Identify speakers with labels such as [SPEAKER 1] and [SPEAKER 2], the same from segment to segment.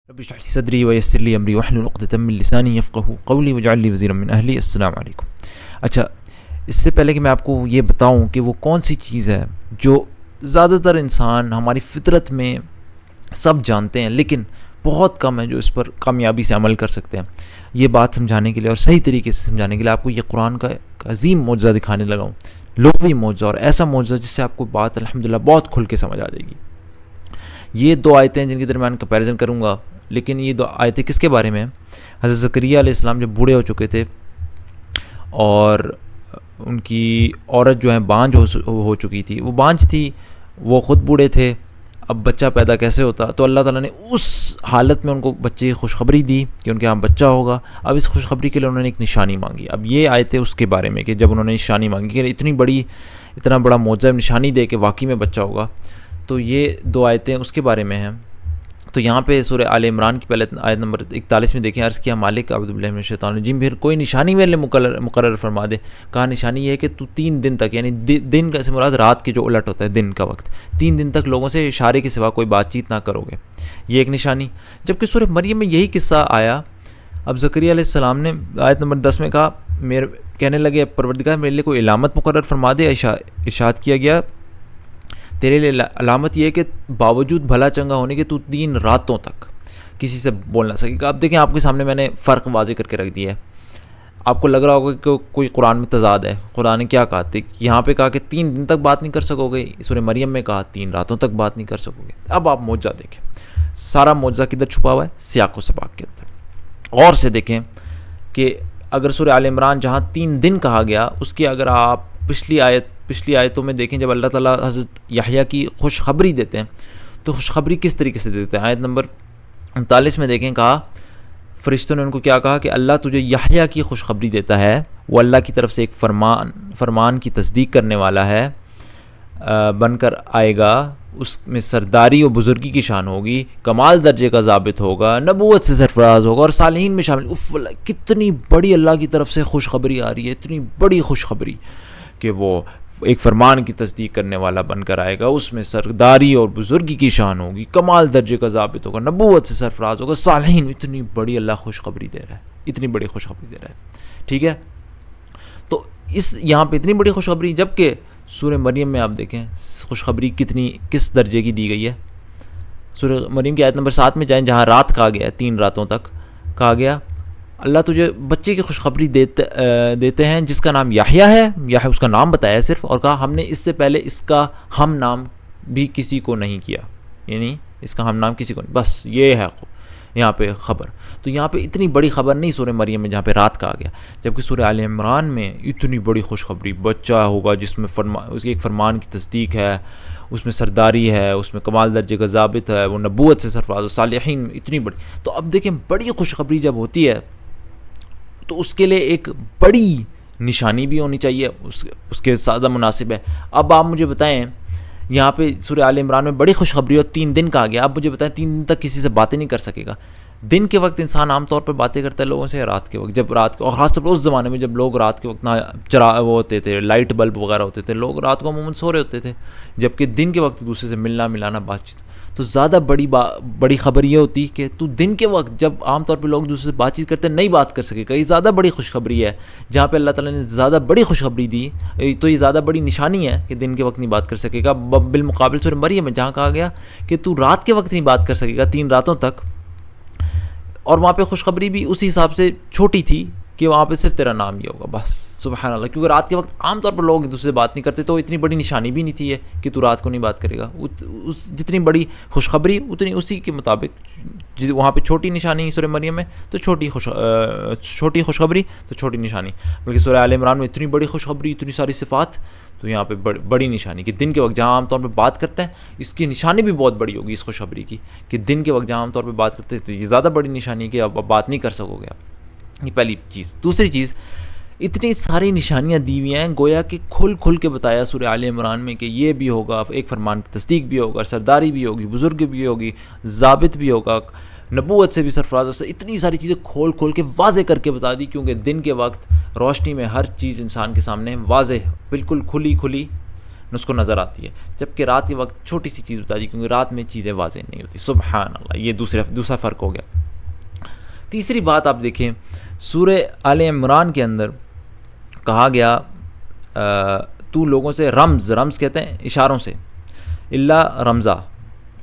[SPEAKER 1] رب اشرح لي صدری ویسر لی امری واحلل عقدۃ من لسانی یفقهوا قولی واجعل لی وزیرا من اہلی۔ السلام علیکم۔ اچھا، اس سے پہلے کہ میں آپ کو یہ بتاؤں کہ وہ کون سی چیز ہے جو زیادہ تر انسان ہماری فطرت میں سب جانتے ہیں لیکن بہت کم ہے جو اس پر کامیابی سے عمل کر سکتے ہیں، یہ بات سمجھانے کے لیے اور صحیح طریقے سے سمجھانے کے لیے آپ کو یہ قرآن کا ایک عظیم معجزہ دکھانے لگا ہوں، لغوی معجزہ، اور ایسا معجزہ جس سے آپ کو بات الحمدللہ بہت کھل کے سمجھ آ جائے گی۔ یہ دو آیتیں جن کے درمیان کمپیریزن کروں گا، لیکن یہ دو آیتیں کس کے بارے میں ہیں؟ حضرت زکریا علیہ السلام جب بوڑھے ہو چکے تھے اور ان کی عورت جو ہے بانجھ ہو چکی تھی، وہ بانجھ تھی، وہ خود بوڑھے تھے، اب بچہ پیدا کیسے ہوتا؟ تو اللہ تعالیٰ نے اس حالت میں ان کو بچے کی خوشخبری دی کہ ان کے یہاں بچہ ہوگا۔ اب اس خوشخبری کے لیے انہوں نے ایک نشانی مانگی۔ اب یہ آیتیں اس کے بارے میں کہ جب انہوں نے نشانی مانگی کہ اتنا بڑا معجزہ نشانی دے کہ واقعی میں بچہ ہوگا، تو یہ دو آیتیں اس کے بارے میں ہیں۔ تو یہاں پہ سورہ آل عمران کی پہلے آیت نمبر 41 میں دیکھیں، عرض کیا مالک اعوذ باللہ من الشیطان الرجیم، پھر کوئی نشانی میرے لیے مقرر فرما دے۔ کہا نشانی یہ ہے کہ تو 3 دن تک، یعنی دن کا سے مراد رات کے جو الٹ ہوتا ہے دن کا وقت، 3 دن تک لوگوں سے اشارے کے سوا کوئی بات چیت نہ کرو گے، یہ ایک نشانی۔ جبکہ سورہ مریم میں یہی قصہ آیا۔ اب زکریا علیہ السلام نے آیت نمبر 10 میں کہا، کہنے لگے پروردگار میرے لیے کوئی علامت مقرر فرما دے۔ ارشاد کیا گیا تیرے لیے علامت یہ ہے کہ باوجود بھلا چنگا ہونے کے تو 3 راتوں تک کسی سے بول نہ سکے گا۔ اب دیکھیں، آپ کے سامنے میں نے فرق واضح کر کے رکھ دیا ہے۔ آپ کو لگ رہا ہوگا کہ کوئی قرآن میں تضاد ہے، قرآن نے کیا کہا تھا؟ یہاں پہ کہا کہ 3 دن تک بات نہیں کر سکو گے، سورہ مریم میں کہا 3 راتوں تک بات نہیں کر سکو گے۔ اب آپ معجزہ دیکھیں، سارا معجزہ کدھر چھپا ہوا ہے؟ سیاق و سباق کے اندر۔ اور سے دیکھیں کہ اگر سورہ آل عمران جہاں 3 دن کہا گیا، اس کی اگر آپ پچھلی آیتوں میں دیکھیں، جب اللہ تعالیٰ حضرت یحییٰ کی خوشخبری دیتے ہیں تو خوشخبری کس طریقے سے دیتے ہیں؟ آیت نمبر 39 میں دیکھیں، کہا فرشتوں نے ان کو کیا کہا کہ اللہ تجھے یحییٰ کی خوشخبری دیتا ہے، وہ اللہ کی طرف سے ایک فرمان کی تصدیق کرنے والا ہے، بن کر آئے گا، اس میں سرداری و بزرگی کی شان ہوگی، کمال درجے کا ضابط ہوگا، نبوت سے سرفراز ہوگا اور صالحین میں شامل۔ کتنی بڑی اللہ کی طرف سے خوشخبری آ رہی ہے، اتنی بڑی خوشخبری کہ وہ ایک فرمان کی تصدیق کرنے والا بن کر آئے گا، اس میں سرداری اور بزرگی کی شان ہوگی، کمال درجے کا ضابط ہوگا، نبوت سے سرفراز ہوگا، صالحین۔ اتنی بڑی اللہ خوشخبری دے رہا ہے، اتنی بڑی خوشخبری دے رہا ہے، ٹھیک ہے؟ تو یہاں پہ اتنی بڑی خوشخبری، جبکہ سورہ مریم میں آپ دیکھیں خوشخبری کس درجے کی دی گئی ہے۔ سورہ مریم کی آیت نمبر 7 میں جائیں، جہاں رات کہا گیا ہے، 3 راتوں تک کہا گیا، اللہ تجھے بچے کی خوشخبری دیتے ہیں جس کا نام یحییٰ ہے، اس کا نام بتایا ہے صرف، اور کہا ہم نے اس سے پہلے اس کا ہم نام بھی کسی کو نہیں کیا، یعنی اس کا ہم نام کسی کو نہیں، بس یہ ہے یہاں پہ خبر۔ تو یہاں پہ اتنی بڑی خبر نہیں سورہ مریم میں جہاں پہ رات کہا گیا، جبکہ سورہ آل عمران میں اتنی بڑی خوشخبری، بچہ ہوگا جس میں اس کی ایک فرمان کی تصدیق ہے، اس میں سرداری ہے، اس میں کمال درجے کا ضابط ہے، وہ نبوت سے سرفراز، صالحین، اتنی بڑی۔ تو اب دیکھیں، بڑی خوشخبری جب ہوتی ہے تو اس کے لیے ایک بڑی نشانی بھی ہونی چاہیے، اس کے ساتھ مناسب ہے۔ اب آپ مجھے بتائیں، یہاں پہ سورہ آل عمران میں بڑی خوشخبری اور 3 دن کہا گیا، اب مجھے بتائیں 3 دن تک کسی سے باتیں نہیں کر سکے گا۔ دن کے وقت انسان عام طور پر باتیں کرتا ہے لوگوں سے، رات کے وقت جب اور خاص طور پر اس زمانے میں جب لوگ رات کے وقت نہ وہ ہوتے تھے، لائٹ بلب وغیرہ ہوتے تھے، لوگ رات کو عموماً سو رہے ہوتے تھے، جبکہ دن کے وقت دوسرے سے ملنا ملانا بات چیت۔ تو زیادہ بڑی خبر یہ ہوتی کہ تو دن کے وقت جب عام طور پہ لوگ دوسرے سے بات چیت کرتے ہیں نہیں بات کر سکے گا، یہ زیادہ بڑی خوشخبری ہے۔ جہاں پہ اللہ تعالیٰ نے زیادہ بڑی خوشخبری دی تو یہ زیادہ بڑی نشانی ہے کہ دن کے وقت نہیں بات کر سکے گا، بالمقابل سورہ مریم میں جہاں کہا گیا کہ تو رات کے وقت نہیں بات کر سکے گا، 3 راتوں تک، اور وہاں پہ خوشخبری بھی اسی حساب سے چھوٹی تھی کہ وہاں پہ صرف تیرا نام یہ ہوگا، بس سبحان اللہ، کیونکہ رات کے وقت عام طور پر لوگ ایک دوسرے سے بات نہیں کرتے، تو اتنی بڑی نشانی بھی نہیں تھی یہ کہ تو رات کو نہیں بات کرے گا۔ جتنی بڑی خوشخبری اتنی اسی کے مطابق، وہاں پہ چھوٹی نشانی سورہ مریم میں تو چھوٹی خوشخبری تو چھوٹی نشانی، بلکہ سورہ آل عمران میں اتنی بڑی خوشخبری، اتنی ساری صفات، تو یہاں پہ بڑی نشانی کہ دن کے وقت جہاں عام طور پہ بات کرتے ہیں، اس کی نشانی بھی بہت بڑی ہوگی اس خوشخبری کی کہ دن کے وقت جہاں عام طور پہ بات کرتے ہیں، تو یہ زیادہ بڑی نشانی ہے کہ اب بات نہیں کر سکو گے آپ۔ یہ پہلی چیز۔ دوسری چیز، اتنی ساری نشانیاں دی ہوئی ہیں، گویا کہ کھل کے بتایا سورہ آل عمران میں کہ یہ بھی ہوگا، ایک فرمان کی تصدیق بھی ہوگا، سرداری بھی ہوگی، بزرگ بھی ہوگی، ضابط بھی ہوگا، نبوت سے بھی سرفراز سے، اتنی ساری چیزیں کھول کے واضح کر کے بتا دی، کیونکہ دن کے وقت روشنی میں ہر چیز انسان کے سامنے واضح، بالکل کھلی اس کو نظر آتی ہے، جبکہ رات کے وقت چھوٹی سی چیز بتا دی، کیونکہ رات میں چیزیں واضح نہیں ہوتی. سبحان اللہ، یہ دوسرا فرق ہو گیا. تیسری بات آپ دیکھیں، سورہ آل عمران کے اندر کہا گیا تو لوگوں سے رمز کہتے ہیں اشاروں سے، اللہ رمزہ،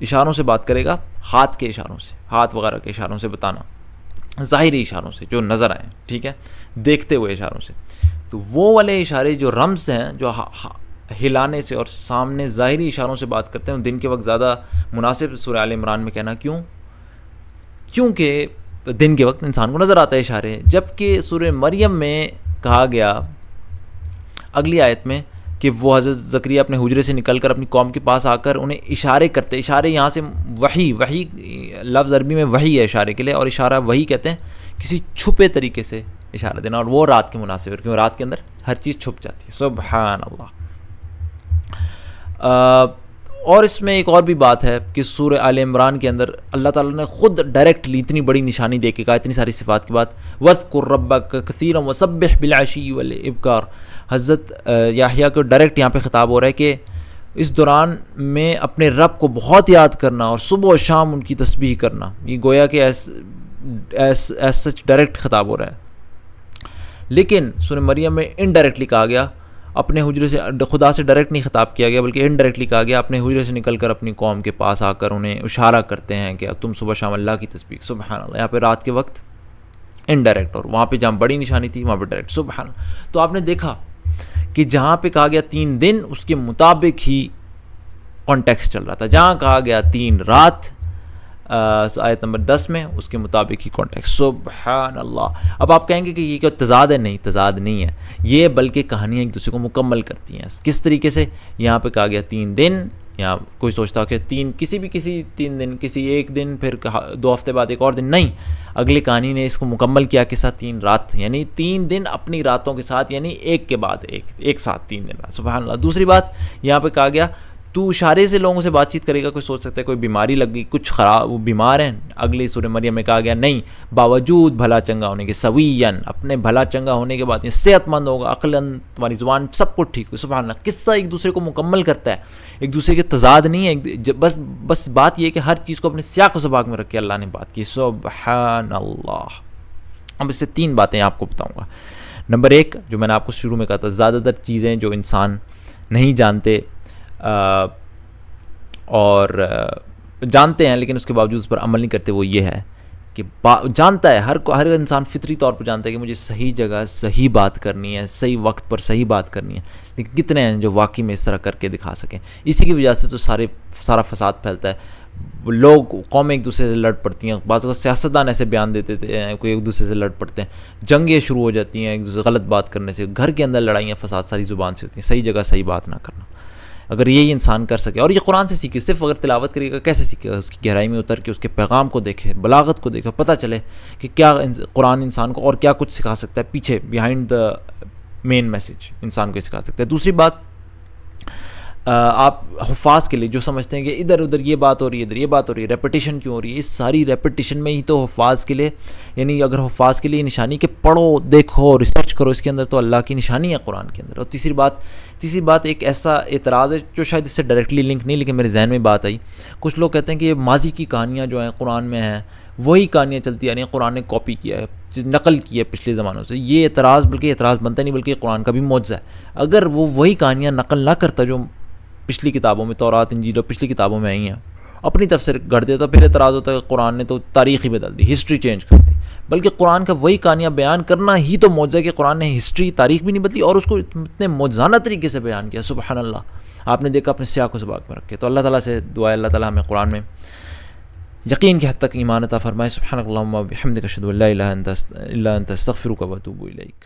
[SPEAKER 1] اشاروں سے بات کرے گا، ہاتھ کے اشاروں سے، ہاتھ وغیرہ کے اشاروں سے بتانا، ظاہری اشاروں سے جو نظر آئیں، ٹھیک ہے، دیکھتے ہوئے اشاروں سے. تو وہ والے اشارے جو رمز ہیں، جو ہلانے سے اور سامنے ظاہری اشاروں سے بات کرتے ہیں، دن کے وقت زیادہ مناسب سورہ آل عمران میں کہنا. کیونکہ دن کے وقت انسان کو نظر آتا ہے اشارے، جبکہ سورہ مریم میں کہا گیا اگلی آیت میں کہ وہ حضرت زکریا اپنے حجرے سے نکل کر اپنی قوم کے پاس آ کر انہیں اشارے کرتے. اشارے یہاں سے وحی لفظ عربی میں وحی ہے اشارے کے لیے، اور اشارہ وحی کہتے ہیں کسی چھپے طریقے سے اشارہ دینا، اور وہ رات کے مناسب ہے، کیونکہ رات کے اندر ہر چیز چھپ جاتی ہے. سبحان اللہ. اور اس میں ایک اور بھی بات ہے کہ سورہ آل عمران کے اندر اللہ تعالیٰ نے خود ڈائریکٹلی اتنی بڑی نشانی دے کے کہا، اتنی ساری صفات کے بعد، وَاذْكُرْ رَبَّكَ كَثِيرًا وَسَبِّحْ بِالْعَشِيِّ وَالْإِبْكَارِ. حضرت یحییٰ کو ڈائریکٹ یہاں پہ خطاب ہو رہا ہے کہ اس دوران میں اپنے رب کو بہت یاد کرنا اور صبح و شام ان کی تسبیح کرنا. یہ گویا کہ ایس سچ ڈائریکٹ خطاب ہو رہا ہے. لیکن سورہ مریم میں انڈائریکٹلی کہا گیا، اپنے حجرے سے، خدا سے ڈائریکٹ نہیں خطاب کیا گیا بلکہ انڈائریکٹلی کہا گیا، اپنے حجرے سے نکل کر اپنی قوم کے پاس آ کر انہیں اشارہ کرتے ہیں کہ تم صبح شام اللہ کی تسبیح. سبحان اللہ. یہاں پہ رات کے وقت انڈائریکٹ، اور وہاں پہ جہاں بڑی نشانی تھی وہاں پہ ڈائریکٹ. سبحان اللہ. تو آپ نے دیکھا کہ جہاں پہ کہا گیا 3 دن، اس کے مطابق ہی کانٹیکسٹ چل رہا تھا. جہاں کہا گیا 3 رات آیت نمبر 10 میں، اس کے مطابق ہی کانٹیکسٹ. سبحان اللہ. اب آپ کہیں گے کہ یہ کیا تضاد ہے؟ نہیں، تضاد نہیں ہے یہ، بلکہ کہانیاں ایک دوسرے کو مکمل کرتی ہیں. کس طریقے سے؟ یہاں پہ کہا گیا 3 دن، یہاں کوئی سوچتا کہ 3 کسی 3 دن، کسی 1 دن، پھر 2 ہفتے بعد ایک اور دن. نہیں، اگلی کہانی نے اس کو مکمل کیا کے ساتھ 3 رات، یعنی 3 دن اپنی راتوں کے ساتھ، یعنی ایک کے بعد ایک ساتھ 3 دن. سبحان اللہ. دوسری بات یہاں پہ کہا گیا تو اشارے سے لوگوں سے بات چیت کرے گا. کوئی سوچ سکتا ہے کوئی بیماری لگ گئی، کچھ خراب، وہ بیمار ہیں. اگلی سورہ مریم میں کہا گیا نہیں، باوجود بھلا چنگا ہونے کے، سویًا، اپنے بھلا چنگا ہونے کے بعد یہ صحت مند ہوگا، عقلاً تمہاری زبان سب کچھ ٹھیک ہو. سبحان اللہ. قصہ ایک دوسرے کو مکمل کرتا ہے، ایک دوسرے کے تضاد نہیں ہے. بس بات یہ ہے کہ ہر چیز کو اپنے سیاق و سباق میں رکھ کے اللہ نے بات کی. سبحان اللہ. اب اس سے 3 باتیں آپ کو بتاؤں گا. نمبر 1، جو میں نے آپ کو شروع میں کہا تھا، زیادہ تر چیزیں جو انسان نہیں جانتے اور جانتے ہیں لیکن اس کے باوجود اس پر عمل نہیں کرتے، وہ یہ ہے کہ جانتا ہے، ہر انسان فطری طور پر جانتا ہے کہ مجھے صحیح جگہ صحیح بات کرنی ہے، صحیح وقت پر صحیح بات کرنی ہے، لیکن کتنے ہیں جو واقعی میں اس طرح کر کے دکھا سکیں؟ اسی کی وجہ سے تو سارا فساد پھیلتا ہے. لوگ، قومیں ایک دوسرے سے لڑ پڑتی ہیں، بعض اوقات سیاستدان ایسے بیان دیتے ہیں، کوئی ایک دوسرے سے لڑ پڑتے ہیں، جنگیں شروع ہو جاتی ہیں ایک دوسرے غلط بات کرنے سے، گھر کے اندر لڑائیاں فساد ساری زبان سے ہوتی ہیں، صحیح جگہ صحیح بات نہ کرنا. اگر یہی انسان کر سکے، اور یہ قرآن سے سیکھے، صرف اگر تلاوت کرے گا کیسے سیکھے گا؟ اس کی گہرائی میں اتر کے اس کے پیغام کو دیکھے، بلاغت کو دیکھے، پتہ چلے کہ کیا قرآن انسان کو اور کیا کچھ سکھا سکتا ہے، پیچھے بیہائنڈ دا مین میسج انسان کو سکھا سکتا ہے. دوسری بات، آپ حفاظ کے لیے جو سمجھتے ہیں کہ ادھر ادھر یہ بات ہو رہی ہے، ادھر یہ بات ہو رہی ہے، ریپیٹیشن کیوں ہو رہی ہے؟ اس ساری ریپیٹیشن میں ہی تو حفاظ کے لیے، یعنی اگر حفاظ کے لیے نشانی کہ پڑھو، دیکھو، ریسرچ کرو اس کے اندر، تو اللہ کی نشانی ہے قرآن کے اندر. اور تیسری بات ایک ایسا اعتراض ہے جو شاید اس سے ڈائریکٹلی لنک نہیں، لیکن میرے ذہن میں بات آئی. کچھ لوگ کہتے ہیں کہ یہ ماضی کی کہانیاں جو ہیں قرآن میں ہیں، وہی کہانیاں چلتی آ رہی ہیں، قرآن نے کاپی کیا ہے، نقل کی ہے پچھلے زمانوں سے. یہ اعتراض بلکہ اعتراض بنتا نہیں، بلکہ قرآن کا بھی معجزہ ہے. اگر وہ وہی کہانیاں نقل نہ کرتا جو پچھلی کتابوں میں، تورات، انجیل اور پچھلی کتابوں میں آئی ہیں، اپنی طرف سے گڑھ دیتا، پھر اعتراض ہوتا ہے کہ قرآن نے تو تاریخ ہی بدل دی، ہسٹری چینج کر دی. بلکہ قرآن کا وہی کہانیاں بیان کرنا ہی تو معجزہ ہے کہ قرآن نے ہسٹری، تاریخ بھی نہیں بدلی اور اس کو اتنے معجزانہ طریقے سے بیان کیا. سبحان اللہ. آپ نے دیکھا اپنے سیاق و سباق میں رکھے. تو اللہ تعالیٰ سے دعا ہے اللہ تعالیٰ ہمیں قرآن میں یقین کی حد تک ایمان عطا فرمائے. سبحانک اللہم و بحمدک، اشہد ان لا الہ الا انت، استغفرک و اتوب الیک.